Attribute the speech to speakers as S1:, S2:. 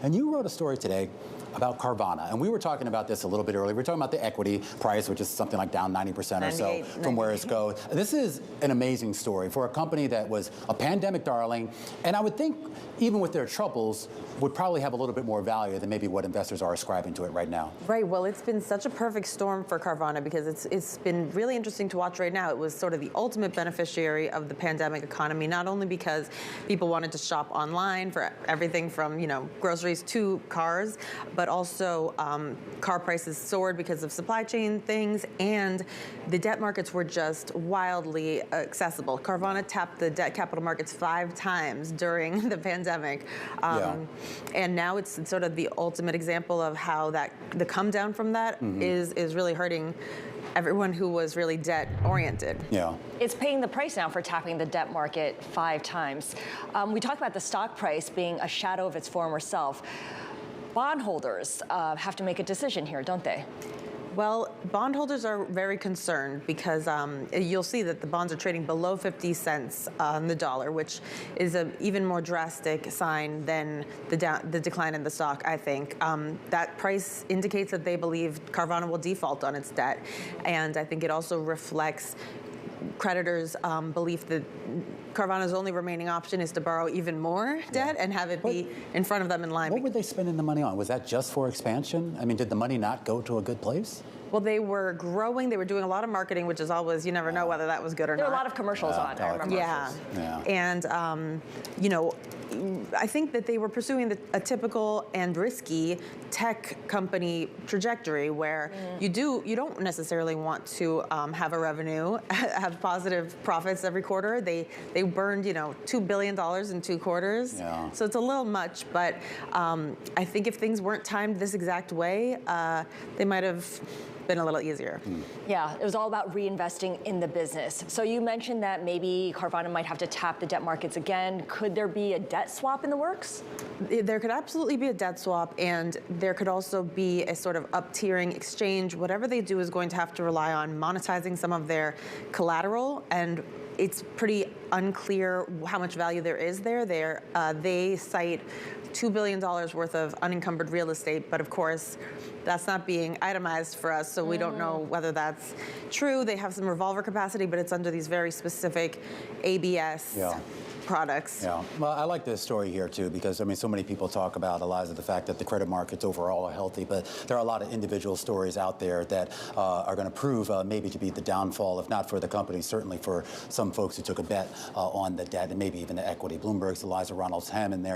S1: And you wrote a story today about Carvana, and we were talking about this a little bit earlier. We were talking about the equity price, which is something like down 90% or so from where it's going. This is an amazing story for a company that was a pandemic darling, and I would think even with their troubles would probably have a little bit more value than maybe what investors are ascribing to it right now.
S2: Right, well, it's been such a perfect storm for Carvana because it's been really interesting to watch right now. It was sort of the ultimate beneficiary of the pandemic economy, not only because people wanted to shop online for everything from, groceries to cars, but also car prices soared because of supply chain things, and the debt markets were just wildly accessible. Carvana tapped the debt capital markets 5 times during the pandemic, and now it's sort of the ultimate example of how the come down from that is really hurting everyone who was really debt oriented.
S1: Yeah.
S3: It's paying the price now for tapping the debt market 5 times. We talked about the stock price being a shadow of its former self. Bondholders have to make a decision here, don't they?
S2: Well, bondholders are very concerned because you'll see that the bonds are trading below 50 cents on the dollar, which is an even more drastic sign than the decline in the stock, I think. That price indicates that they believe Carvana will default on its debt, and I think it also reflects creditors' belief that Carvana's only remaining option is to borrow even more debt and have it be in front of them in line.
S1: What were they spending the money on? Was that just for expansion? I mean, did the money not go to a good place?
S2: Well, they were growing. They were doing a lot of marketing, which is always, you never know whether that was good or not.
S3: There were a lot of commercials on, I remember.
S2: Yeah. And, I think that they were pursuing a typical and risky tech company trajectory where you don't necessarily want to have a revenue, have positive profits every quarter. They burned, $2 billion in 2 quarters.
S1: Yeah.
S2: So it's a little much, but I think if things weren't timed this exact way, they might have been a little easier.
S3: Yeah, it was all about reinvesting in the business. So you mentioned that maybe Carvana might have to tap the debt markets again. Could there be a debt swap in the works?
S2: There could absolutely be a debt swap, and there could also be a sort of up-tiering exchange. Whatever they do is going to have to rely on monetizing some of their collateral, and it's pretty unclear how much value there is there. They cite $2 billion worth of unencumbered real estate, but of course, that's not being itemized for us, so we don't know whether that's true. They have some revolver capacity, but it's under these very specific ABS products.
S1: Yeah, well, I like this story here too because so many people talk about, Eliza, the fact that the credit markets overall are healthy, but there are a lot of individual stories out there that are going to prove maybe to be the downfall, if not for the company, certainly for some folks who took a bet on the debt and maybe even the equity. Bloomberg's Eliza Ronalds-Hannon there.